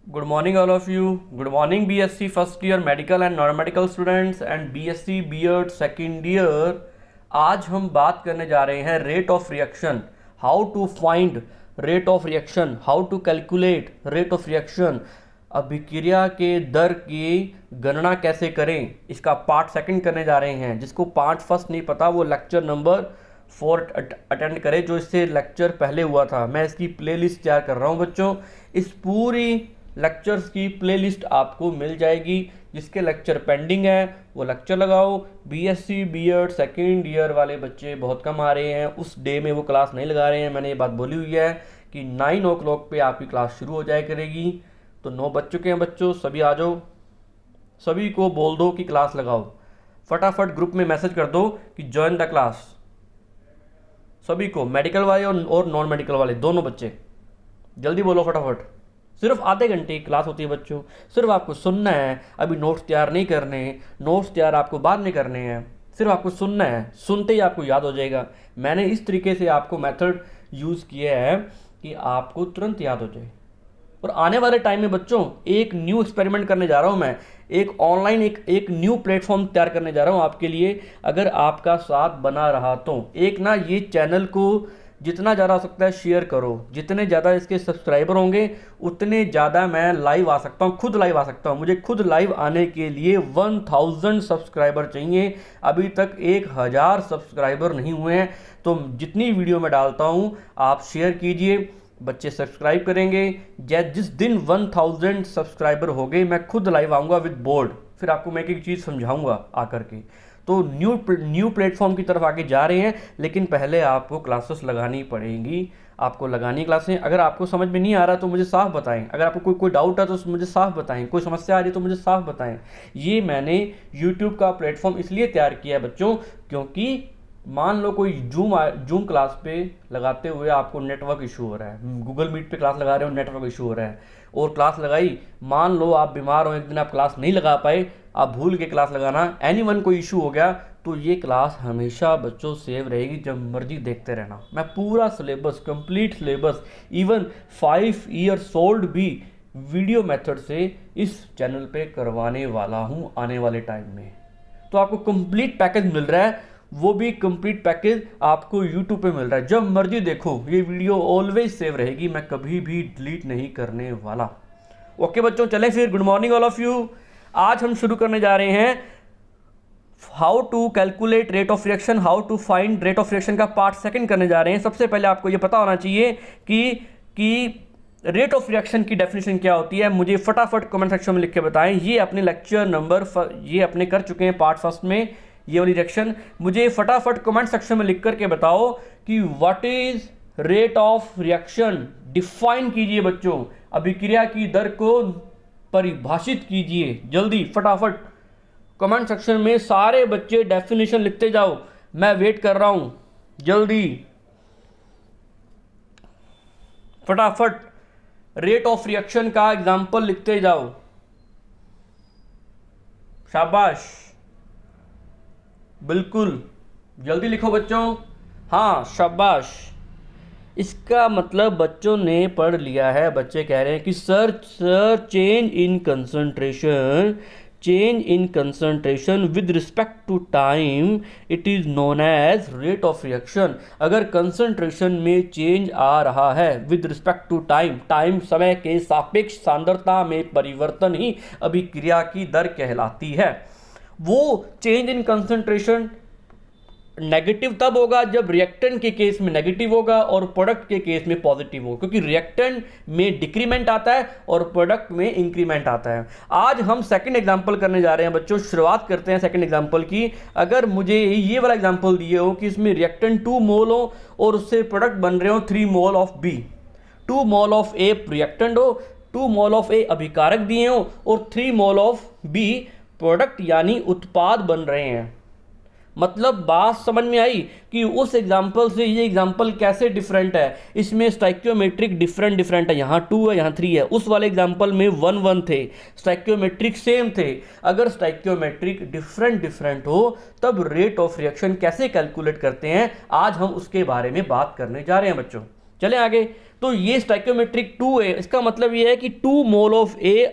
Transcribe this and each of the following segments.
Good morning, all of you. Good morning, BSc first year medical and non-medical students and BSc B.Ed second year. आज हम बात करने जा रहे हैं rate of reaction, how to find rate of reaction, how to calculate rate of reaction, अभिक्रिया के दर की गणना कैसे करें, इसका पार्ट सेकंड करने जा रहे हैं। जिसको पार्ट फर्स्ट नहीं पता वो लेक्चर नंबर 4 अटेंड करे, जो इससे लेक्चर पहले हुआ था। मैं इसकी प्लेलिस्ट तैयार कर रहा हूँ बच्चों। इस पूरी लेक्चर्स की प्लेलिस्ट आपको मिल जाएगी। जिसके लेक्चर पेंडिंग है वो लेक्चर लगाओ। बीएससी बीएड सेकेंड ईयर वाले बच्चे बहुत कम आ रहे हैं, उस डे में वो क्लास नहीं लगा रहे हैं। मैंने ये बात बोली हुई है कि 9 o'clock पे आपकी क्लास शुरू हो जाया करेगी। तो 9 बज चुके हैं बच्चों, सभी आ जाओ। सभी को बोल दो कि क्लास लगाओ। फटाफट ग्रुप में मैसेज कर दो कि ज्वाइन द क्लास। सभी को, मेडिकल वाले और नॉन मेडिकल वाले दोनों बच्चे, जल्दी बोलो फटाफट। सिर्फ आधे घंटे की क्लास होती है बच्चों, सिर्फ आपको सुनना है। अभी नोट्स तैयार नहीं करने हैं, नोट्स तैयार आपको बाद में करने हैं। सिर्फ आपको सुनना है, सुनते ही आपको याद हो जाएगा। मैंने इस तरीके से आपको मेथड यूज़ किया है कि आपको तुरंत याद हो जाए। और आने वाले टाइम में बच्चों एक न्यू एक्सपेरिमेंट करने जा रहा हूँ मैं। एक ऑनलाइन एक न्यू प्लेटफॉर्म तैयार करने जा रहा हूँ आपके लिए। अगर आपका साथ बना रहा तो एक ना ये चैनल को जितना ज़्यादा हो सकता है शेयर करो। जितने ज़्यादा इसके सब्सक्राइबर होंगे उतने ज़्यादा मैं लाइव आ सकता हूँ, खुद लाइव आ सकता हूँ। मुझे खुद लाइव आने के लिए 1000 सब्सक्राइबर चाहिए। अभी तक 1000 सब्सक्राइबर नहीं हुए हैं। तो जितनी वीडियो मैं डालता हूँ आप शेयर कीजिए, बच्चे सब्सक्राइब करेंगे। जिस दिन 1000 सब्सक्राइबर हो गए मैं खुद लाइव आऊँगा विद बोर्ड, फिर आपको मैं एक एक चीज़ समझाऊँगा आकर के। तो न्यू प्लेटफॉर्म की तरफ आगे जा रहे हैं, लेकिन पहले आपको क्लासेस लगानी पड़ेंगी। आपको लगानी क्लासें। अगर आपको समझ में नहीं आ रहा तो मुझे साफ बताएं। अगर आपको कोई डाउट है तो मुझे साफ बताएं। कोई समस्या आ रही है तो मुझे साफ बताएं। ये मैंने यूट्यूब का प्लेटफॉर्म इसलिए तैयार किया है बच्चों, क्योंकि मान लो कोई जूम क्लास पे लगाते हुए आपको नेटवर्क इशू हो रहा है, गूगल मीट पे क्लास लगा रहे हो नेटवर्क इशू हो रहा है, और क्लास लगाई, मान लो आप बीमार हो, एक दिन आप क्लास नहीं लगा पाए, आप भूल के क्लास लगाना, एनीवन कोई इशू हो गया, तो ये क्लास हमेशा बच्चों सेव रहेगी, जब मर्जी देखते रहना। मैं पूरा syllabus, complete syllabus, even 5 years old भी वीडियो मेथड से इस चैनल पे करवाने वाला हूँ आने वाले टाइम में। तो आपको कंप्लीट पैकेज मिल रहा है, वो भी कंप्लीट पैकेज आपको YouTube पे मिल रहा है। जब मर्जी देखो, ये वीडियो ऑलवेज सेव रहेगी, मैं कभी भी डिलीट नहीं करने वाला। ओके बच्चों, चलें फिर। Good morning all of you. आज हम शुरू करने जा रहे हैं how to calculate rate of reaction, how to find rate of reaction का पार्ट सेकंड करने जा रहे हैं। सबसे पहले आपको ये पता होना चाहिए कि रेट ऑफ रिएक्शन की डेफिनेशन क्या होती है। मुझे फटाफट कमेंट सेक्शन में लिख के बताएं। ये अपने लेक्चर नंबर ये अपने कर चुके हैं पार्ट फर्स्ट में, ये वाली रिएक्शन। मुझे फटाफट कमेंट सेक्शन में लिख करके बताओ कि what is rate of reaction. Define कीजिए बच्चों, अभिक्रिया की दर को परिभाषित कीजिए। जल्दी फटाफट कमेंट सेक्शन में सारे बच्चे डेफिनेशन लिखते जाओ, मैं वेट कर रहा हूं। जल्दी फटाफट रेट ऑफ रिएक्शन का एग्जांपल लिखते जाओ। शाबाश, बिल्कुल जल्दी लिखो बच्चों। हाँ शाबाश। इसका मतलब बच्चों ने पढ़ लिया है। बच्चे कह रहे हैं कि sir change in concentration with respect to time it is known as rate of reaction. अगर कंसंट्रेशन में चेंज आ रहा है विद रिस्पेक्ट टू टाइम समय के सापेक्ष सांद्रता में परिवर्तन ही अभिक्रिया की दर कहलाती है। वो चेंज इन कंसंट्रेशन नेगेटिव तब होगा जब रिएक्टेंट के केस में नेगेटिव होगा और प्रोडक्ट के केस में पॉजिटिव होगा, क्योंकि रिएक्टेंट में डिक्रीमेंट आता है और प्रोडक्ट में इंक्रीमेंट आता है। आज हम सेकंड एग्जांपल करने जा रहे हैं बच्चों। शुरुआत करते हैं सेकंड एग्जांपल की। अगर मुझे ये वाला एग्जांपल दिए हो कि इसमें रिएक्टेंट 2 मोल हो और उससे प्रोडक्ट बन रहे हो 3 mole of B, 2 mole of A reactant हो, 2 मोल ऑफ ए अभिकारक दिए हो और 3 मोल ऑफ बी प्रोडक्ट यानी उत्पाद बन रहे हैं। मतलब बात समझ में आई कि उस एग्जाम्पल से ये एग्जाम्पल कैसे डिफरेंट है। इसमें स्टोइकियोमेट्रिक डिफरेंट है, यहाँ 2 है यहाँ 3 है। उस वाले एग्जाम्पल में 1 थे, स्टोइकियोमेट्रिक सेम थे। अगर स्टोइकियोमेट्रिक डिफरेंट हो तब रेट ऑफ रिएक्शन कैसे कैलकुलेट करते हैं, आज हम उसके बारे में बात करने जा रहे हैं बच्चों। चले आगे। तो ये स्टाइकियोमेट्रिक 2 है, इसका मतलब ये है कि 2 मोल ऑफ ए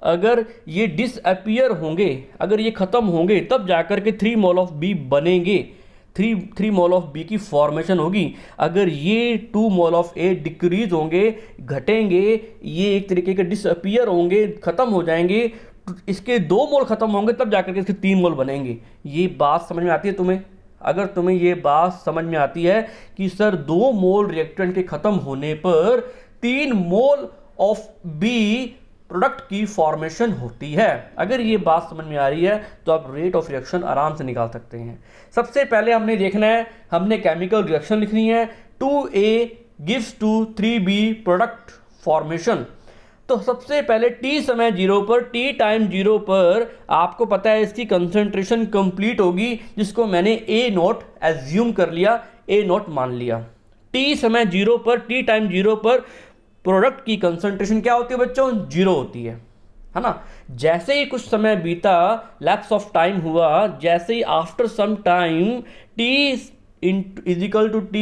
अगर ये डिसअपियर होंगे, अगर ये ख़त्म होंगे, तब जाकर के 3 मोल ऑफ बी बनेंगे, 3 मोल ऑफ बी की फॉर्मेशन होगी। अगर ये 2 मोल ऑफ ए डिक्रीज होंगे, घटेंगे, ये एक तरीके के डिसअपियर होंगे, ख़त्म हो जाएंगे, तो इसके 2 मोल ख़त्म होंगे, तब जाकर के इसके 3 मोल बनेंगे। ये बात समझ में आती है तुम्हें? अगर तुम्हें ये बात समझ में आती है कि सर 2 मोल रिएक्टेंट के ख़त्म होने पर 3 मोल ऑफ बी प्रोडक्ट की फॉर्मेशन होती है, अगर ये बात समझ में आ रही है तो आप रेट ऑफ रिएक्शन आराम से निकाल सकते हैं। सबसे पहले हमने देखना है, हमने केमिकल रिएक्शन लिखनी है, 2A gives to 3B product formation. तो सबसे पहले t समय 0 पर, t टाइम 0 पर आपको पता है इसकी कंसंट्रेशन कंप्लीट होगी, जिसको मैंने A नोट एज्यूम कर लिया, A नोट मान लिया। t समय 0 पर, t टाइम 0 पर प्रोडक्ट की कंसंट्रेशन क्या होती है बच्चों? 0 होती है ना। जैसे ही कुछ समय बीता, लैप्स ऑफ टाइम हुआ, जैसे ही after some time t is equal to t,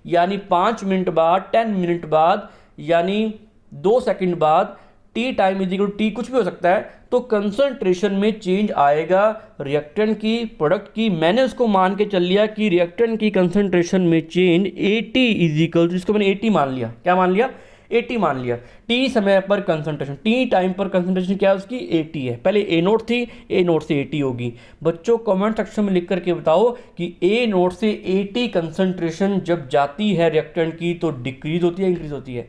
यानी 5 मिनट बाद, 10 मिनट बाद, यानी 2 सेकंड बाद, t time is equal to t कुछ भी हो सकता है, तो कंसंट्रेशन में चेंज आएगा रिएक्टेंट की, प्रोडक्ट की। मैंने उसको मान के चल लिया कि रिएक्टेंट की कंसंट्रेशन में change AT is equal to, इसको मैंने AT मान लिया। क्या मान लिया? AT मान लिया। t समय पर कंसंट्रेशन, t टाइम पर कंसंट्रेशन क्या है उसकी? AT है। पहले A नोट थी, A नोट से AT होगी। बच्चों कमेंट सेक्शन में लिख करके बताओ कि A नोट से AT कंसंट्रेशन जब जाती है रिएक्टेंट की तो डिक्रीज होती है, इंक्रीज होती है?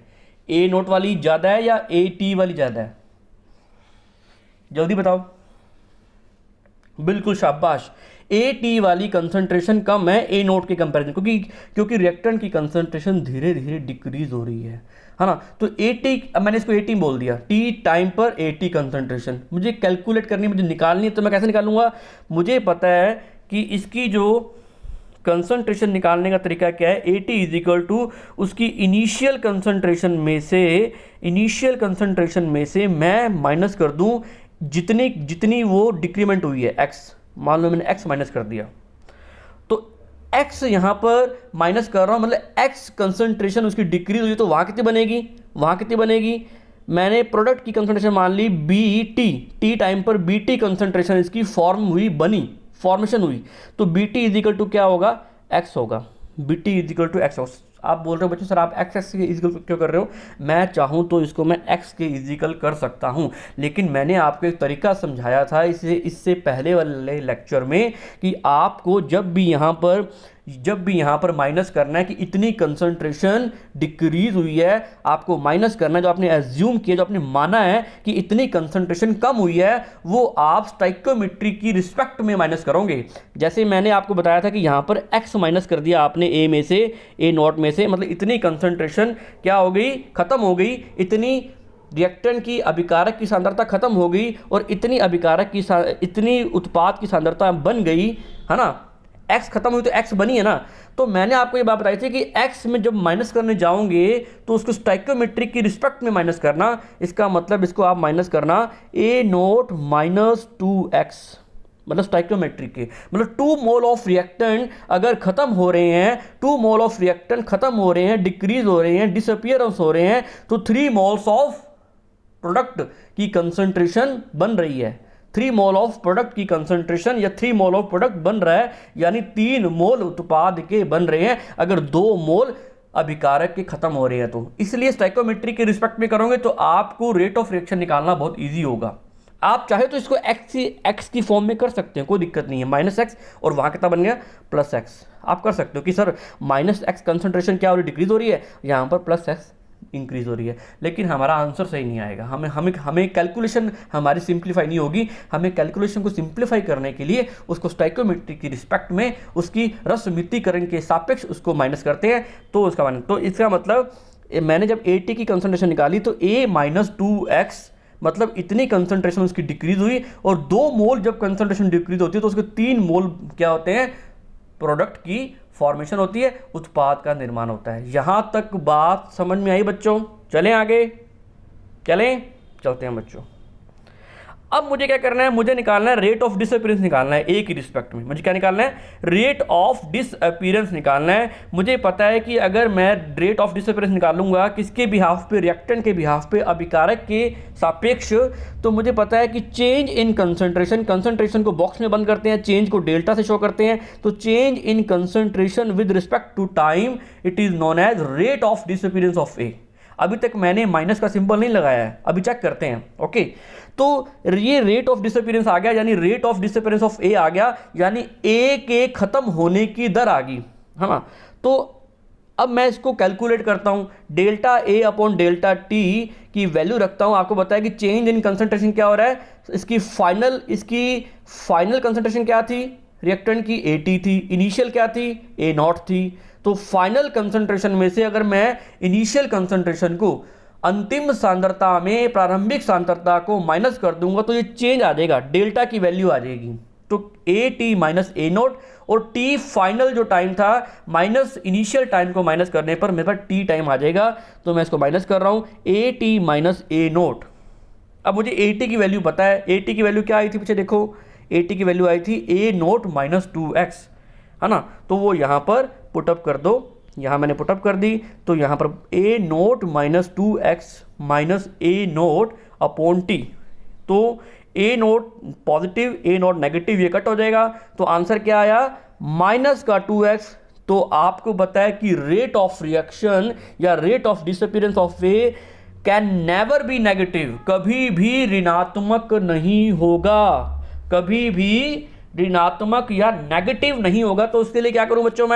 A नोट वाली ज़्यादा है या AT वाली ज़्यादा है? जल्दी बताओ। बिल्कुल शाबाश, AT वाली कंसंट्रेशन कम है A नोट के कंपैरिजन, क्योंकि रिएक्टेंट की कंसंट्रेशन धीरे धीरे डिक्रीज हो रही है ना। तो AT, अब मैंने इसको AT बोल दिया, T टाइम पर AT कंसंट्रेशन मुझे कैलकुलेट करनी, मुझे निकालनी है, तो मैं कैसे निकालूंगा? मुझे पता है कि इसकी जो कंसंट्रेशन निकालने का तरीका क्या है, AT इज इक्वल टू उसकी इनिशियल कंसंट्रेशन में से मैं माइनस कर दूं जितनी वो डिक्रीमेंट हुई है, x, मान लो मैंने x माइनस कर दिया, तो x यहाँ पर माइनस कर रहा हूँ, मतलब x कंसंट्रेशन उसकी डिक्रीज हुई, तो वहाँ कितनी बनेगी? मैंने प्रोडक्ट की कंसंट्रेशन मान ली BT, t टाइम पर BT कंसंट्रेशन इसकी फॉर्मेशन हुई, तो BT इज इक्वल टू क्या होगा? x होगा। BT is equal to x होगा। आप बोल रहे हो बच्चों सर आप x के इजिकल क्यों कर रहे हो? मैं चाहूँ तो इसको मैं x के इजिकल कर सकता हूँ, लेकिन मैंने आपको एक तरीका समझाया था इससे पहले वाले लेक्चर में कि आपको जब भी यहाँ पर माइनस करना है कि इतनी कंसंट्रेशन डिक्रीज हुई है, आपको माइनस करना है, जो आपने एज्यूम किया, जो आपने माना है कि इतनी कंसंट्रेशन कम हुई है, वो आप स्टाइकियोमेट्री की रिस्पेक्ट में माइनस करोगे। जैसे मैंने आपको बताया था कि यहाँ पर x माइनस कर दिया आपने A में से, A नॉट में से, मतलब इतनी कंसंट्रेशन क्या हो गई? खत्म हो गई। इतनी रिएक्टेंट की अभिकारक की सांद्रता खत्म हो गई और इतनी उत्पाद की सांद्रता बन गई, है ना। x खत्म हुई तो x बनी है ना। तो मैंने आपको ये बात बताई थी कि x में जब माइनस करने जाओगे तो उसको स्टाइकियोमेट्रिक की रिस्पेक्ट में माइनस करना। इसका मतलब इसको आप माइनस करना A नोट माइनस 2x, मतलब स्टाइकियोमेट्रिक के, मतलब 2 मोल ऑफ रिएक्टेंट अगर खत्म हो रहे हैं, 2 मोल ऑफ रिएक्टेंट खत्म हो रहे हैं, डिक्रीज हो रहे हैं, डिसअपियरेंस हो रहे हैं, तो 3 मोल्स ऑफ प्रोडक्ट की कंसंट्रेशन बन रही है। 3 मोल ऑफ प्रोडक्ट की कंसंट्रेशन या 3 मोल ऑफ प्रोडक्ट बन रहा है, यानी 3 मोल उत्पाद के बन रहे हैं अगर 2 मोल अभिकारक के खत्म हो रहे हैं तो। इसलिए स्टाइकियोमेट्री के रिस्पेक्ट में करोगे तो आपको रेट ऑफ रिएक्शन निकालना बहुत ईजी होगा। आप चाहे तो इसको x की फॉर्म में कर सकते हैं, कोई दिक्कत नहीं है, -x और वहाँ कितना बन गया +x। आप कर सकते हो कि सर -x कंसंट्रेशन क्या हो रही है? डिक्रीज हो रही है, यहाँ पर +x इंक्रीज हो रही है, लेकिन हमारा आंसर सही नहीं आएगा। हमें कैलकुलेशन हमारी सिंप्लीफाई नहीं होगी। हमें कैलकुलेशन को सिंप्लीफाई करने के लिए उसको स्टाइकियोमेट्री की रिस्पेक्ट में उसकी रसमितीकरण के सापेक्ष उसको माइनस करते हैं, तो उसका माइनस। तो इसका मतलब मैंने जब AT की कंसंट्रेशन निकाली तो A - 2x, मतलब इतनी कंसंट्रेशन उसकी डिक्रीज हुई, और 2 मोल जब कंसंट्रेशन डिक्रीज होती है तो उसके 3 मोल क्या होते हैं? प्रोडक्ट की फॉर्मेशन होती है, उत्पाद का निर्माण होता है। यहां तक बात समझ में आई बच्चों? चलें आगे, चलते हैं बच्चों। अब मुझे क्या करना है, मुझे निकालना है रेट ऑफ डिसअपीयरेंस निकालना है ए की रिस्पेक्ट में। मुझे क्या निकालना है, रेट ऑफ डिसअपीयरेंस निकालना है। मुझे पता है कि अगर मैं रेट ऑफ डिसअपीयरेंस निकालूंगा किसके बिहाफ पे, रिएक्टेंट के बिहाफ पे, अभिकारक के सापेक्ष, तो मुझे पता है कि चेंज इन कंसंट्रेशन, कंसंट्रेशन को बॉक्स में बंद करते हैं, चेंज को डेल्टा से शो करते हैं, तो change in concentration with respect to time it is known as rate of disappearance of A. अभी तक मैंने माइनस का सिंबल नहीं लगाया है, अभी चेक करते हैं। ओके, तो ये रेट ऑफ डिसअपीयरेंस आ गया, यानी रेट ऑफ डिसअपीयरेंस ऑफ ए आ गया, यानी ए के खत्म होने की दर आ गई, है ना। तो अब मैं इसको कैलकुलेट करता हूं, delta A upon delta T की वैल्यू रखता हूं। आपको बताया कि चेंज इन कंसंट्रेशन क्या हो रहा है, इसकी फाइनल कंसंट्रेशन क्या थी, रिएक्टेंट की एटी थी, इनिशियल क्या थी, ए नॉट थी। तो फाइनल कंसंट्रेशन में से अगर मैं इनिशियल कंसंट्रेशन को अंतिम सांद्रता में प्रारंभिक सांद्रता को माइनस कर दूंगा तो ये चेंज आ जाएगा, डेल्टा की वैल्यू आ जाएगी। तो A T minus A note, और टी फाइनल जो टाइम था माइनस इनिशियल टाइम को माइनस करने पर मेरे पास टी टाइम आ जाएगा। तो मैं इसको माइनस कर रहा हूं, A T minus A note. अब मुझे ए टी की वैल्यू पता है, ए टी की वैल्यू क्या आई थी पीछे देखो, ए टी की वैल्यू आई थी ए नोट माइनस 2x, है ना। तो वो यहाँ पर पुटअप कर दो, यहाँ मैंने पुटअप कर दी, तो यहाँ पर ए नोट माइनस 2x माइनस ए नोट अपॉन टी। तो ए नोट पॉजिटिव, ए नोट नेगेटिव, ये कट हो जाएगा। तो आंसर क्या आया, माइनस का 2x। तो आपको बताया कि रेट ऑफ रिएक्शन या rate of disappearance of A can never be negative, कभी भी ऋणात्मक नहीं होगा, कभी भी ऋणात्मक या नेगेटिव नहीं होगा। तो उसके लिए क्या करूं बच्चों,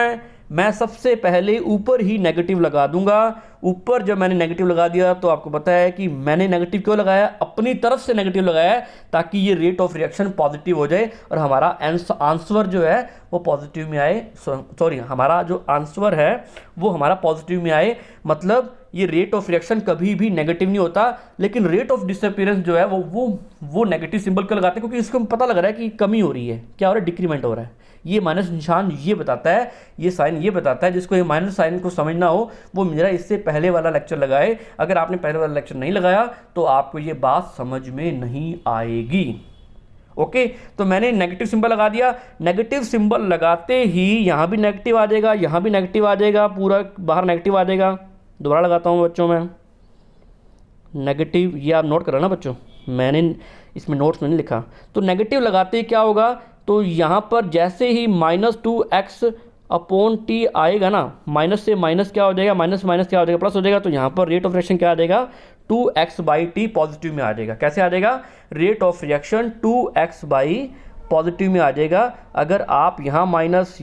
मैं सबसे पहले ऊपर ही नेगेटिव लगा दूंगा। ऊपर जब मैंने नेगेटिव लगा दिया तो आपको पता है कि मैंने नेगेटिव क्यों लगाया, अपनी तरफ से नेगेटिव लगाया ताकि ये रेट ऑफ रिएक्शन पॉजिटिव हो जाए और हमारा आंसर जो है वो पॉजिटिव में आए। सॉरी, हमारा जो आंसर है वो हमारा पॉजिटिव में आए। मतलब ये रेट ऑफ रिएक्शन कभी भी नेगेटिव नहीं होता, लेकिन रेट ऑफ डिसअपीयरेंस जो है वो नेगेटिव सिंबल क्यों लगाते हैं, क्योंकि इसको पता लग रहा है कि कमी हो रही है, क्या हो रहा है, डिक्रीमेंट हो रहा है। ये माइनस निशान ये बताता है, ये साइन ये बताता है। जिसको ये माइनस साइन को समझना हो वो मेरा इससे पहले वाला लेक्चर लगाए। अगर आपने पहले वाला लेक्चर नहीं लगाया तो आपको ये बात समझ में नहीं आएगी। ओके, तो मैंने नेगेटिव सिंबल लगा दिया। नेगेटिव सिंबल लगाते ही यहाँ भी नेगेटिव आ जाएगा, यहाँ भी नेगेटिव आ जाएगा, पूरा बाहर नेगेटिव आ जाएगा। दोबारा लगाता हूँ बच्चों में नेगेटिव, ये आप नोट करो ना बच्चों, मैंने इसमें नोट्स में नहीं लिखा। तो नेगेटिव लगाते ही क्या होगा, तो यहाँ पर जैसे ही माइनस 2x अपॉन टी आएगा ना, माइनस से माइनस क्या हो जाएगा, माइनस माइनस क्या हो जाएगा, प्लस हो जाएगा। तो यहाँ पर रेट ऑफ रिएक्शन क्या आ जाएगा, 2x बाई टी पॉजिटिव में आ जाएगा। कैसे आ जाएगा, rate of reaction 2x by positive में आ जाएगा। अगर आप यहाँ माइनस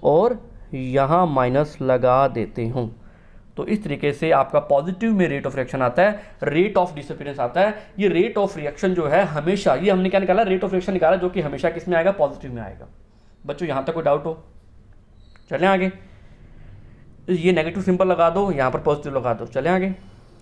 और यहाँ माइनस लगा देते हो तो इस तरीके से आपका पॉजिटिव में रेट ऑफ रिएक्शन आता है, रेट ऑफ डिसअपीयरेंस आता है। ये रेट ऑफ रिएक्शन जो है हमेशा, ये हमने क्या निकाला, रेट ऑफ रिएक्शन निकाला, जो कि हमेशा किस में आएगा, पॉजिटिव में आएगा। बच्चों यहाँ तक कोई डाउट हो, चलें आगे। ये नेगेटिव सिंबल लगा दो, यहाँ पर पॉजिटिव लगा दो, चलें आगे,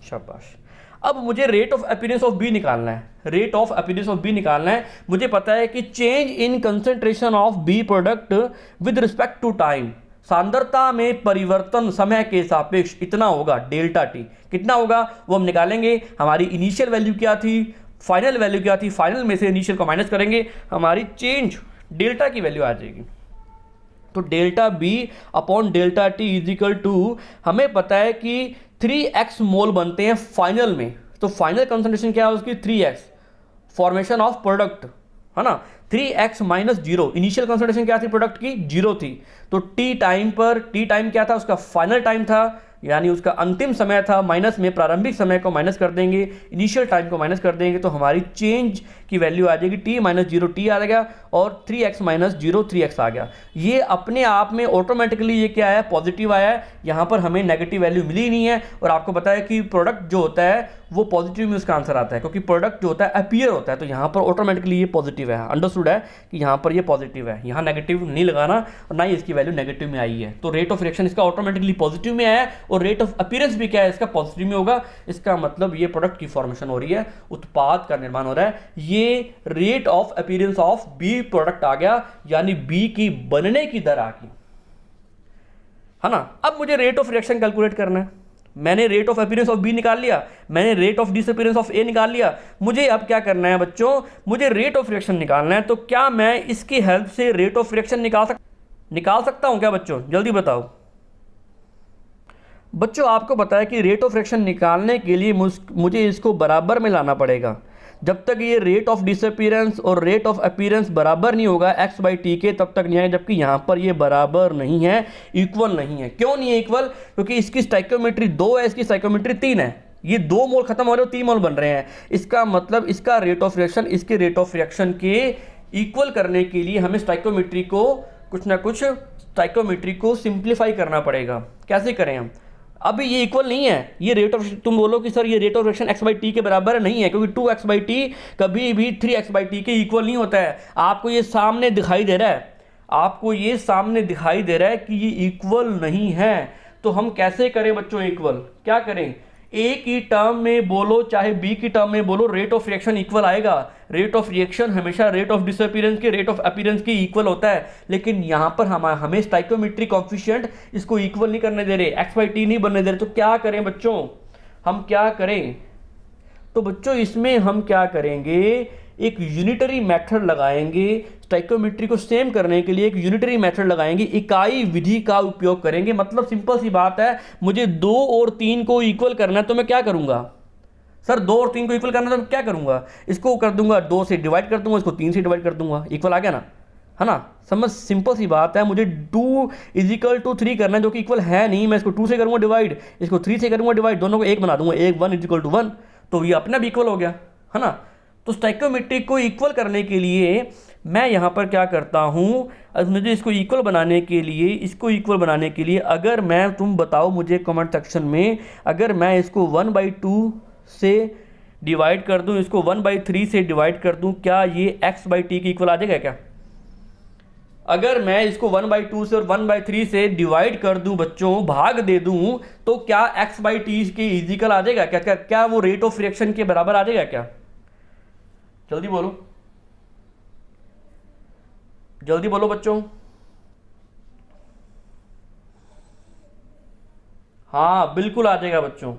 शाबाश। अब मुझे rate of appearance of B निकालना है, rate of appearance of B निकालना है। मुझे पता है कि change in concentration of B product with respect to time, सांद्रता में परिवर्तन समय के सापेक्ष इतना होगा, डेल्टा टी कितना होगा वो हम निकालेंगे। हमारी इनिशियल वैल्यू क्या थी, फाइनल वैल्यू क्या थी, फाइनल में से इनिशियल को माइनस करेंगे, हमारी चेंज डेल्टा की वैल्यू आ जाएगी। तो delta B upon delta T is equal to, हमें पता है कि 3x मोल बनते हैं फाइनल में। तो फाइनल कंसंट्रेशन क्या है उसकी, 3x, फॉर्मेशन ऑफ प्रोडक्ट, है ना। 3x माइनस 0, इनिशियल कंसंट्रेशन क्या थी प्रोडक्ट की, 0 थी। तो टी टाइम पर, टी टाइम क्या था, उसका फाइनल टाइम था, यानी उसका अंतिम समय था, माइनस में प्रारंभिक समय को माइनस कर देंगे, इनिशियल टाइम को माइनस कर देंगे, तो हमारी चेंज की वैल्यू आ जाएगी t माइनस 0 t आ गया, और 3x माइनस 0 3x आ गया। ये अपने आप में ऑटोमेटिकली ये क्या है, पॉजिटिव आया है। यहाँ पर हमें नेगेटिव वैल्यू मिली नहीं है। और आपको पता है कि प्रोडक्ट जो होता है वो पॉजिटिव में उसका आंसर आता है, क्योंकि प्रोडक्ट जो होता है अपीयर होता है। तो यहाँ पर ऑटोमेटिकली ये पॉजिटिव है, अंडरस्टूड है कि यहाँ पर ये पॉजिटिव है, यहाँ नेगेटिव नहीं लगाना और ना ही इसकी वैल्यू नेगेटिव में आई है। तो रेट ऑफ रिएक्शन इसका ऑटोमेटिकली पॉजिटिव में आया है, और रेट ऑफ अपीयरेंस भी क्या है, इसका पॉजिटिव में होगा। इसका मतलब ये प्रोडक्ट की फॉर्मेशन हो रही है, उत्पाद का निर्माण हो रहा है। ये rate of appearance of B product आ गया, यानी बी की बनने की दर आ गई, है ना। अब मुझे रेट ऑफ रिएक्शन कैलकुलेट करना है। मैंने rate of appearance of B निकाल लिया, मैंने rate of disappearance of A निकाल लिया। मुझे अब क्या करना है बच्चों, मुझे रेट ऑफ रिएक्शन निकालना है। तो क्या मैं इसकी हेल्प से रेट ऑफ रिएक्शन निकाल सकता हूं क्या बच्चों, जल्दी बताओ। बच्चों आपको पता है कि रेट ऑफ रिएक्शन निकालने के लिए मुझे इसको बराबर में लाना पड़ेगा। जब तक ये रेट ऑफ डिसअपीयरेंस और रेट ऑफ अपीयरेंस बराबर नहीं होगा x बाई टी के, तब तक नहीं आएगा। जबकि यहाँ पर ये बराबर नहीं है, इक्वल नहीं है। क्यों नहीं है इक्वल? क्योंकि इसकी स्टाइकोमेट्री 2 है, इसकी स्टाइकोमेट्री 3 है। ये 2 मोल खत्म हो रहे हो, 3 मोल बन रहे हैं। इसका मतलब इसका रेट ऑफ रिएक्शन इसके रेट ऑफ रिएक्शन के इक्वल करने के लिए हमें स्टाइकोमेट्री को कुछ ना कुछ स्टाइकोमेट्री को सिंप्लीफाई करना पड़ेगा। कैसे करें हम? अभी ये इक्वल नहीं है, ये रेट ऑफ, तुम बोलो कि सर ये rate of reaction x by T के बराबर नहीं है, क्योंकि 2x बाई टी कभी भी 3x बाई टी के इक्वल नहीं होता है। आपको ये सामने दिखाई दे रहा है, आपको ये सामने दिखाई दे रहा है कि ये इक्वल नहीं है। तो हम कैसे करें बच्चों इक्वल? क्या करें? ए की टर्म में बोलो चाहे बी की टर्म में बोलो, रेट ऑफ रिएक्शन इक्वल आएगा। रेट ऑफ रिएक्शन हमेशा रेट ऑफ डिसअपीयरेंस के रेट ऑफ अपीयरेंस के इक्वल होता है। लेकिन यहां पर हमें स्टाइकोमेट्रिक कोएफिशिएंट इसको इक्वल नहीं करने दे रहे, एक्स बाई टी नहीं बनने दे रहे। तो क्या करें बच्चों, हम क्या करें? तो बच्चों इसमें हम क्या करेंगे, एक यूनिटरी मेथड लगाएंगे। स्टाइकोमेट्री को सेम करने के लिए एक यूनिटरी मेथड लगाएंगे, इकाई विधि का उपयोग करेंगे। मतलब सिंपल सी बात है, मुझे 2 और 3 को इक्वल करना है तो मैं क्या करूंगा? सर 2 और 3 को इक्वल करना है तो मैं क्या करूंगा? इसको कर दूंगा 2 से डिवाइड कर दूंगा, इसको 3 से डिवाइड कर दूंगा, इक्वल आ गया ना, है ना। समझ, सिंपल सी बात है। मुझे 2 इजिकल टू 3 करना है जो कि इक्वल है नहीं। मैं इसको 2 से करूंगा डिवाइड, इसको 3 से करूंगा डिवाइड, दोनों को 1 बना दूंगा, 1 1 इजिकल टू 1, तो ये अपना भी इक्वल हो गया, है ना। तो स्टाइकोमेट्रिक को इक्वल करने के लिए मैं यहाँ पर क्या करता हूँ, मुझे इसको इक्वल बनाने के लिए, अगर मैं, तुम बताओ मुझे कमेंट सेक्शन में, अगर मैं इसको 1/2 से डिवाइड कर दूँ, इसको 1/3 से डिवाइड कर दूँ, क्या ये x बाई टी की इक्वल आ जाएगा क्या? अगर मैं इसको 1/2 से और 1/3 से डिवाइड कर दूं बच्चों, भाग दे दूं, तो क्या x बाई टी के इजिकल आ जाएगा क्या? क्या वो रेट ऑफ रिएक्शन के बराबर आ जाएगा क्या? जल्दी बोलो, जल्दी बोलो बच्चों। हाँ बिल्कुल आ जाएगा बच्चों।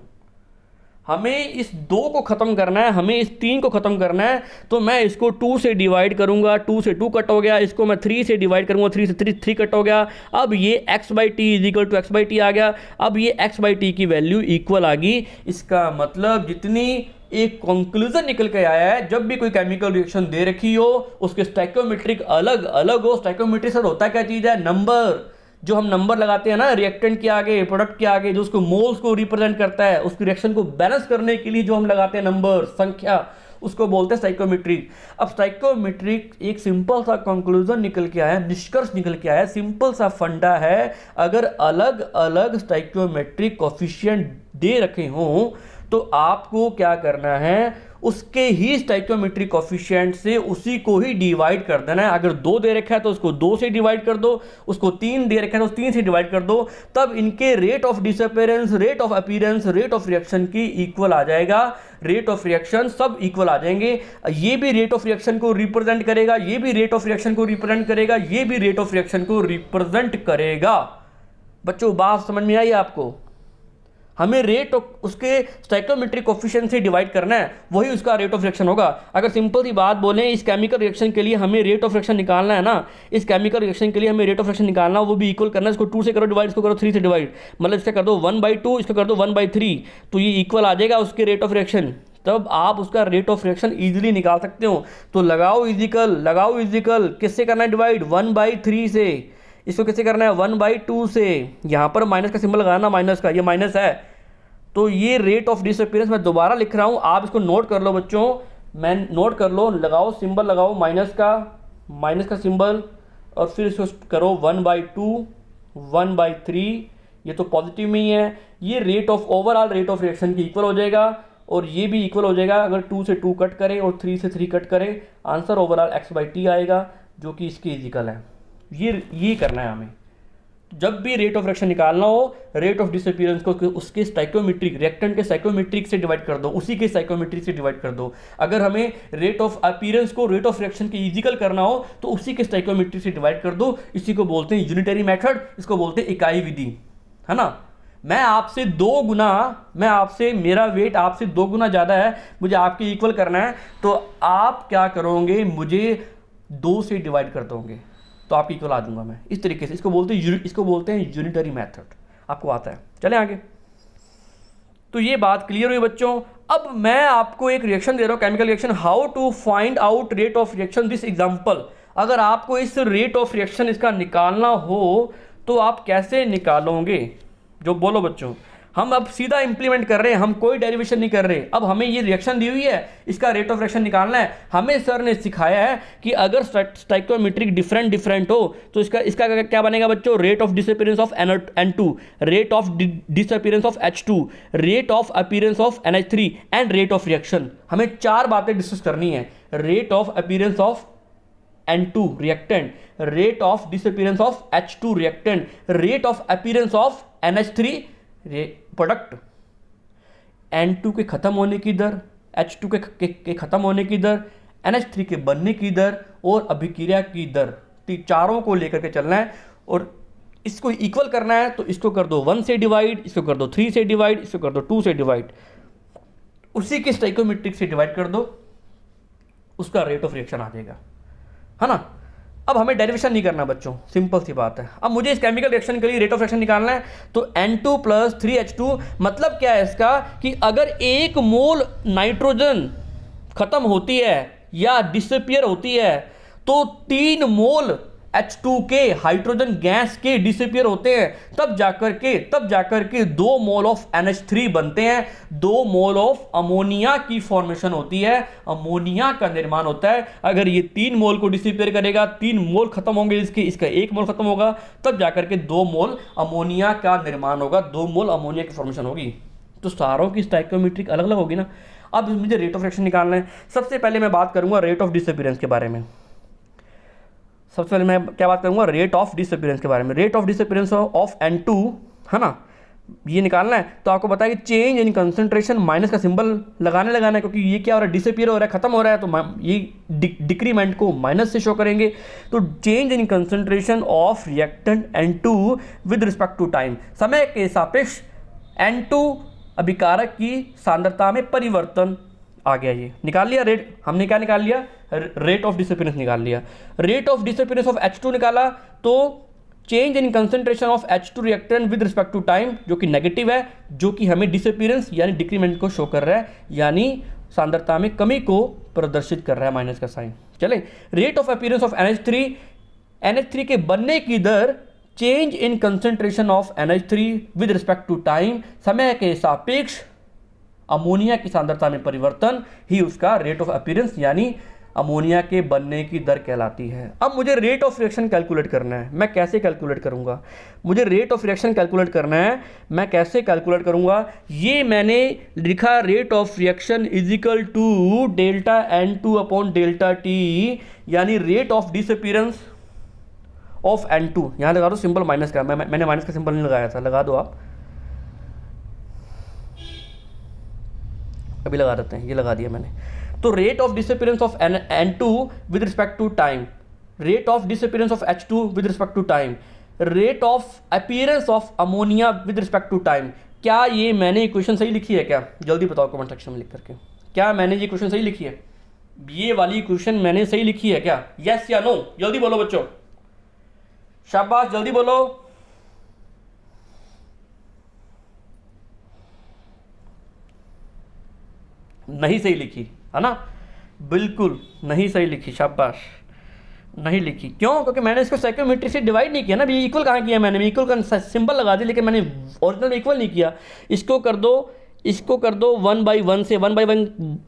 हमें इस 2 को खत्म करना है, हमें इस 3 को खत्म करना है। तो मैं इसको 2 से डिवाइड करूंगा, 2 से 2 कट हो गया। इसको मैं 3 से डिवाइड करूंगा, 3 से 3 कट हो गया। अब ये x by T is equal to X by T आ गया। अब ये x बाई टी की वैल्यू इक्वल आ गई। इसका मतलब जितनी एक कंक्लूजन निकल के आया है, जब भी कोई केमिकल रिएक्शन दे रखी हो, उसके स्टाइकोमेट्रिक अलग अलग हो। स्टाइकोमेट्रिक सर होता क्या चीज़ है? नंबर। जो हम नंबर लगाते हैं ना रिएक्टेंट के आगे, प्रोडक्ट के आगे, जो उसको मोल्स को रिप्रेजेंट करता है, उसकी रिएक्शन को बैलेंस करने के लिए जो हम लगाते हैं नंबर, संख्या, उसको बोलते हैं स्टाइकोमेट्रिक। अब स्टाइकोमेट्रिक एक सिंपल सा कंक्लूजन निकल के आया, निष्कर्ष निकल के आया, सिंपल सा फंडा है। अगर अलग अलग स्टाइकोमेट्रिक कोएफिशिएंट दे रखे हों तो आपको क्या करना है, उसके ही स्टाइकोमेट्रिक कोएफिशिएंट से उसी को ही डिवाइड कर देना है। अगर 2 दे रखा है तो उसको 2 से डिवाइड कर दो, उसको 3 दे रखा है तो 3 से डिवाइड कर दो। तब इनके rate of disappearance, rate of appearance, rate of reaction की इक्वल आ जाएगा। रेट ऑफ रिएक्शन सब इक्वल आ जाएंगे। ये भी रेट ऑफ रिएक्शन को रिप्रेजेंट करेगा, ये भी रेट ऑफ रिएक्शन को रिप्रेजेंट करेगा, ये भी रेट ऑफ रिएक्शन को रिप्रेजेंट करेगा। बच्चों बात समझ में आई आपको? हमें रेट उसके स्टाइकोमेट्रिक कोएफिशिएंट से डिवाइड करना है, वही उसका रेट ऑफ रिएक्शन होगा। अगर सिंपल सी बात बोलें, इस केमिकल रिएक्शन के लिए हमें रेट ऑफ रिएक्शन निकालना है ना, इस केमिकल रिएक्शन के लिए हमें रेट ऑफ रिएक्शन निकालना, वो भी इक्वल करना है। इसको 2 से करो डिवाइड, इसको करो 3 से डिवाइड, मतलब इसका कर दो 1/2, इसको कर दो 1/3, तो ये इक्वल आ जाएगा उसके रेट ऑफ रिएक्शन। तब आप उसका रेट ऑफ रिएक्शन इजीली निकाल सकते हो। तो लगाओ इजिकल, किससे करना है डिवाइड? 1/3 से। इसको किससे करना है? 1/2 से। यहाँ पर माइनस का सिंबल लगाना, माइनस का, ये माइनस है। तो ये रेट ऑफ डिसअपीयरेंस मैं दोबारा लिख रहा हूँ, आप इसको नोट कर लो बच्चों, मैं नोट कर लो, लगाओ सिंबल, लगाओ माइनस का सिंबल, और फिर इसको करो 1/2, 1/3, ये तो पॉजिटिव में ही है। ये rate of overall rate of reaction की इक्वल हो जाएगा, और ये भी इक्वल हो जाएगा। अगर 2 से 2 कट करें और 3 से 3 कट करें, answer overall x by T आएगा, जो कि इसकी इजिकल है। ये करना है हमें। जब भी रेट ऑफ रिएक्शन निकालना हो, रेट ऑफ डिसअपीयरेंस को उसके स्टाइकोमेट्रिक, रिएक्टेंट के स्टाइकोमेट्रिक से डिवाइड कर दो, उसी के स्टाइकोमेट्रिक से डिवाइड कर दो। अगर हमें रेट ऑफ अपीयरेंस को रेट ऑफ रिएक्शन के इजिकल करना हो तो उसी के स्टाइकोमेट्रिक से डिवाइड कर दो। इसी को बोलते हैं यूनिटरी मेथड, इसको बोलते हैं इकाई विधि, है ना। मैं आपसे 2 गुना, मेरा वेट आपसे 2 गुना ज़्यादा है, मुझे आपके इक्वल करना है, तो आप क्या करोगे, मुझे 2 से डिवाइड कर दोगे तो आपकी इक्वल आ दूंगा मैं। इस तरीके से इसको बोलते हैं यूनिटरी मेथड। आपको आता है? चले आगे। तो ये बात क्लियर हुई बच्चों। अब मैं आपको एक रिएक्शन दे रहा हूँ, chemical reaction, how to find out rate of reaction this example. अगर आपको इस रेट ऑफ रिएक्शन इसका निकालना हो तो आप कैसे निकालोगे? जो बोलो बच्चों। हम अब सीधा इंप्लीमेंट कर रहे हैं, हम कोई डेरिवेशन नहीं कर रहे। अब हमें ये रिएक्शन दी हुई है, इसका रेट ऑफ रिएक्शन निकालना है। हमें सर ने सिखाया है कि अगर स्टाइकोमेट्रिक डिफरेंट हो तो इसका क्या बनेगा बच्चों? Rate of disappearance of N2, rate of disappearance of H2, rate of appearance of NH3 and rate of reaction. हमें 4 बातें डिस्कस करनी है। Rate of appearance of N2 reactant, rate of disappearance of H2 reactant, rate of appearance of NH3 product, N2 के खत्म होने की दर, H2 के खत्म होने की दर, NH3 के बनने की दर और अभिक्रिया की दर। चारों को लेकर के चलना है और इसको इक्वल करना है। तो इसको कर दो 1 से डिवाइड, इसको कर दो 3 से डिवाइड, इसको कर दो 2 से डिवाइड, उसी के स्टाइकोमेट्रिक से डिवाइड कर दो, उसका रेट ऑफ रिएक्शन आ जाएगा, है ना। अब हमें डेरिवेशन नहीं करना बच्चों, सिंपल सी बात है। अब मुझे इस केमिकल रिएक्शन के लिए रेट ऑफ रिएक्शन निकालना है। तो N2 प्लस 3H2 मतलब क्या है इसका, कि अगर 1 मोल नाइट्रोजन खत्म होती है या डिसअपियर होती है तो 3 मोल H2 के हाइड्रोजन गैस के डिसअपियर होते हैं, तब जाकर के 2 मोल ऑफ NH3 बनते हैं, 2 मोल ऑफ अमोनिया की फॉर्मेशन होती है, अमोनिया का निर्माण होता है। अगर ये 3 मोल को डिसअपियर करेगा, 3 मोल खत्म होंगे, इसका 1 मोल खत्म होगा, तब जाकर के 2 मोल अमोनिया का निर्माण होगा, 2 मोल अमोनिया की फॉर्मेशन होगी। तो सारों की स्टाइकोमेट्रिक अलग अलग होगी ना। अब मुझे रेट ऑफ रिएक्शन निकालना है। सबसे पहले मैं बात करूंगा रेट ऑफ डिसअपियरेंस के बारे में। सबसे पहले मैं क्या बात करूंगा? रेट ऑफ डिसअपियरेंस के बारे में। Rate of disappearance of N2, है ना, ये निकालना है। तो आपको पता है कि चेंज इन कंसंट्रेशन, माइनस का सिंबल लगाना है, क्योंकि ये क्या हो रहा है, डिसअपियर हो रहा है, खत्म हो रहा है, तो ये डिक्रीमेंट को माइनस से शो करेंगे। तो change in concentration of reactant N2 with respect to time, समय के सापेक्ष N2 अभिकारक की सांद्रता में परिवर्तन आ गया। ये निकाल लिया रेट, हमने क्या निकाल लिया? रेट ऑफ डिसअपियरेंस निकाल लिया। Rate of disappearance of H2 निकाला तो change in concentration of H2 reactant with respect to time, जो कि नेगेटिव है, जो कि हमें डिसअपियरेंस यानी डिक्रीमेंट को शो कर रहा है, यानी सांद्रता में कमी को प्रदर्शित कर रहा है, माइनस का साइन। चले, rate of appearance of NH3 के बनने की दर, change in concentration of NH3 with respect to time, समय के सापेक्ष अमोनिया की सांद्रता में परिवर्तन ही उसका रेट ऑफ अपीयरेंस यानी अमोनिया के बनने की दर कहलाती है। अब मुझे रेट ऑफ रिएक्शन कैलकुलेट करना है। मैं कैसे कैलकुलेट करूंगा? मुझे रेट ऑफ रिएक्शन कैलकुलेट करना है, मैं कैसे कैलकुलेट करूंगा? ये मैंने लिखा, rate of reaction is equal to delta N2 upon delta T, यानी rate of disappearance of N2। यहां लगा दो सिंबल माइनस का, मैंने माइनस का सिंबल नहीं लगाया था, लगा दो आप, अभी लगा देते हैं, ये लगा दिया मैंने। तो rate of disappearance of N2 with respect to time, rate of disappearance of H2 with respect to time, rate of appearance of ammonia with respect to time. क्या ये मैंने इक्वेशन सही लिखी है क्या? जल्दी बताओ कमेंट सेक्शन में लिख करके, क्या मैंने ये इक्वेशन सही लिखी है? ये वाली इक्वेशन मैंने सही लिखी है क्या? यस या नो? जल्दी बोलो बच्चों, शाबाश, जल्दी बोलो। नहीं सही लिखी है ना, बिल्कुल नहीं सही लिखी, शाबाश, नहीं लिखी। क्यों? क्योंकि मैंने इसको स्टाइकोमेट्रिक से डिवाइड नहीं किया ना। अभी इक्वल कहाँ किया मैंने? इक्वल का सिंबल लगा दिया, लेकिन मैंने ओरिजिनल में इक्वल नहीं किया। इसको कर दो 1/1 से। 1/1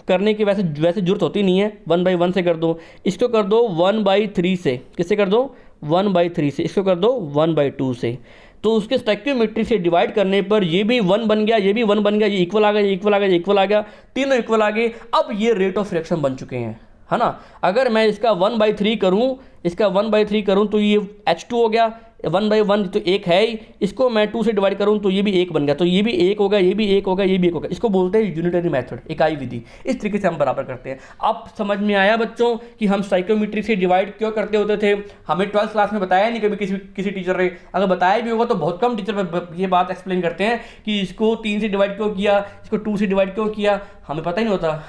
करने की वैसे जरूरत होती नहीं है, 1/1 से कर दो। इसको कर दो 1/3 से। किससे कर दो? 1/3 से। इसको कर दो 1/2 से। तो उसके स्टाइकोमेट्रिक से डिवाइड करने पर ये भी 1 बन गया, ये भी 1 बन गया, ये इक्वल आ गया, ये इक्वल आ गया, ये इक्वल आ गया, तीनों इक्वल आ गए। अब ये रेट ऑफ रिएक्शन बन चुके हैं, है ना। अगर मैं इसका 1/3 करूं, तो ये H2 हो गया, 1/1 तो 1 है ही, इसको मैं 2 से डिवाइड करूँ तो ये भी 1 बन गया, तो ये भी 1 होगा, ये भी 1 होगा, ये भी 1 होगा। इसको बोलते हैं यूनिटरी मेथड, इकाई विधि। इस तरीके से हम बराबर करते हैं। अब समझ में आया बच्चों कि हम स्टाइकियोमेट्री से डिवाइड क्यों करते होते थे? हमें 12th क्लास में बताया नहीं कभी किसी टीचर ने, अगर बताया भी होगा तो बहुत कम टीचर ये बात एक्सप्लेन करते हैं कि इसको 3 से डिवाइड क्यों किया, इसको 2 से डिवाइड क्यों किया, हमें पता ही नहीं होता।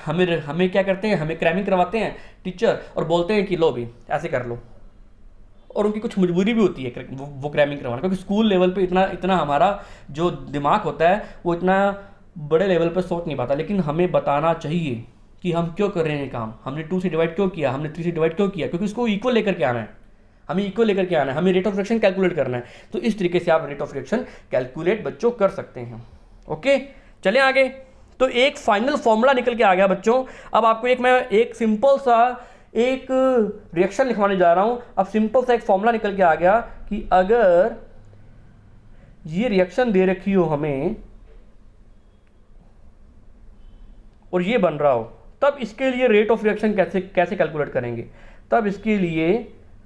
हमें क्या करते हैं, हमें क्रैमिंग करवाते हैं टीचर और बोलते हैं कि लो भी ऐसे कर लो, और उनकी कुछ मजबूरी भी होती है वो क्रैमिंग करवाना, क्योंकि स्कूल लेवल पे इतना हमारा जो दिमाग होता है वो इतना बड़े लेवल पर सोच नहीं पाता। लेकिन हमें बताना चाहिए कि हम क्यों कर रहे हैं काम, हमने 2 से डिवाइड क्यों किया, हमने 3 से डिवाइड क्यों किया, क्योंकि उसको इक्वल लेकर के आना है, हमें इक्वल लेकर के आना है, हमें रेट ऑफ रिएक्शन कैलकुलेट करना है। तो इस तरीके से आप रेट ऑफ रिएक्शन कैलकुलेट बच्चों कर सकते हैं। ओके, चलें आगे। तो एक फाइनल फॉर्मूला निकल के आ गया बच्चों। अब आपको मैं एक सिंपल सा एक रिएक्शन लिखवाने जा रहा हूं। अब सिंपल सा एक फॉर्मूला निकल के आ गया कि अगर ये रिएक्शन दे रखी हो हमें और ये बन रहा हो, तब इसके लिए रेट ऑफ रिएक्शन कैसे कैलकुलेट करेंगे? तब इसके लिए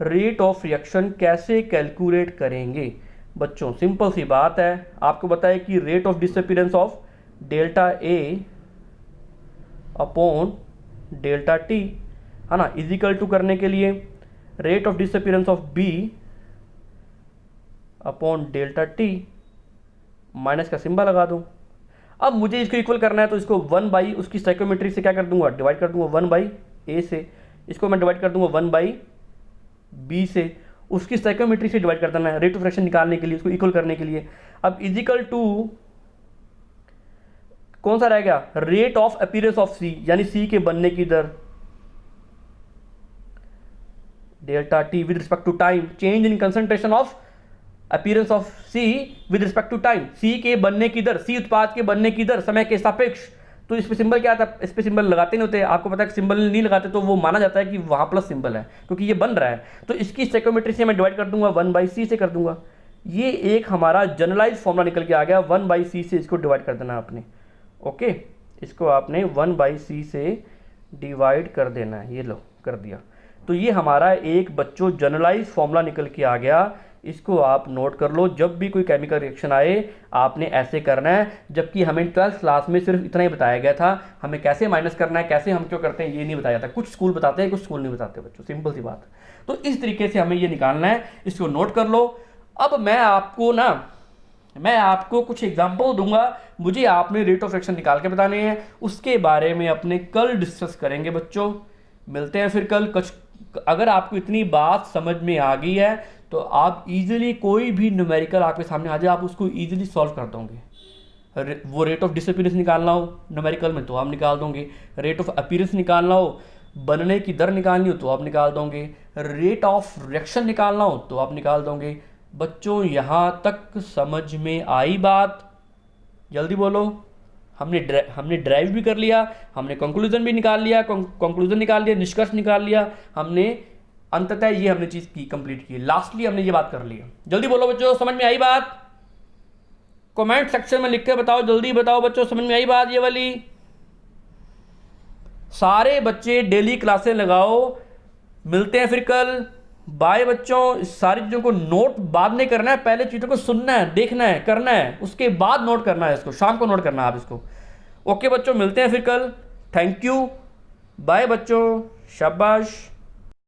रेट ऑफ रिएक्शन कैसे कैलकुलेट करेंगे बच्चों? सिंपल सी बात है, आपको बताया कि rate of disappearance of delta A upon delta T, है ना, इजिकल टू करने के लिए rate of disappearance of B upon delta T, minus का सिंबल लगा दूं। अब मुझे इसको इक्वल करना है तो इसको 1 बाई उसकी स्टोइकियोमेट्री से क्या कर दूंगा, डिवाइड कर दूंगा 1 बाई ए से, इसको मैं डिवाइड कर दूंगा 1 बाई बी से, उसकी स्टोइकियोमेट्री से डिवाइड कर देना है रेट ऑफ रिएक्शन निकालने के लिए, उसको इक्वल करने के लिए। अब इजिकल टू कौन सा रह गया, rate of appearance of C, यानी सी के बनने की दर, delta T with respect to time, change in concentration of appearance of C with respect to time, C के बनने की दर, सी उत्पाद के बनने की दर समय के सापेक्ष। तो इस पे सिंबल क्या आता है, इस पे सिंबल लगाते नहीं होते, आपको पता है कि सिंबल नहीं लगाते तो वो माना जाता है कि वहां प्लस सिंबल है, क्योंकि ये बन रहा है। तो इसकी स्टोइकियोमेट्री से मैं डिवाइड कर दूंगा 1 बाई सी से कर दूंगा। ये एक हमारा जनरलाइज फॉर्मूला निकल के आ गया, 1 बाई सी से इसको डिवाइड कर देना आपने। ओके, इसको आपने 1 बाई सी से डिवाइड कर देना है, ये लो कर दिया। तो ये हमारा एक बच्चों जनरलाइज फॉर्मूला निकल के आ गया। इसको आप नोट कर लो, जब भी कोई केमिकल रिएक्शन आए आपने ऐसे करना है। जबकि हमें 12th क्लास में सिर्फ इतना ही बताया गया था, हमें कैसे माइनस करना है, कैसे हम क्यों करते हैं ये नहीं बताया था। कुछ स्कूल बताते हैं, कुछ स्कूल नहीं बताते बच्चों, सिंपल सी बात। तो इस तरीके से हमें ये निकालना है, इसको नोट कर लो। अब मैं आपको कुछ एग्जाम्पल दूंगा, मुझे आपने रेट ऑफ रिएक्शन निकाल के बताने हैं, उसके बारे में अपने कल डिस्कस करेंगे बच्चों। मिलते हैं फिर कल। अगर आपको इतनी बात समझ में आ गई है तो आप इजीली कोई भी न्यूमेरिकल आपके सामने आ जाए आप उसको इजीली सॉल्व कर दोगे। वो रेट ऑफ डिसअपीयरेंस निकालना हो न्यूमेरिकल में तो आप निकाल दोगे, रेट ऑफ अपीयरेंस निकालना हो, बनने की दर निकालनी हो तो आप निकाल दोगे, रेट ऑफ रिएक्शन निकालना हो तो आप निकाल दोगे। बच्चों यहाँ तक समझ में आई बात? जल्दी बोलो। हमने ड्राइव भी कर लिया, हमने कंक्लूजन भी निकाल लिया, निष्कर्ष निकाल लिया, हमने अंततः ये हमने चीज की कंप्लीट की, लास्टली हमने ये बात कर ली। जल्दी बोलो बच्चों, समझ में आई बात? कमेंट सेक्शन में लिख के बताओ, जल्दी बताओ बच्चों, समझ में आई बात ये वाली? सारे बच्चे डेली क्लासें लगाओ। मिलते हैं फिर कल। बाय बच्चों। सारी चीज़ों को नोट बाद में करना है, पहले चीज़ों को सुनना है, देखना है, करना है, उसके बाद नोट करना है, इसको शाम को नोट करना है आप इसको। ओके बच्चों, मिलते हैं फिर कल। थैंक यू, बाय बच्चों, शाबाश।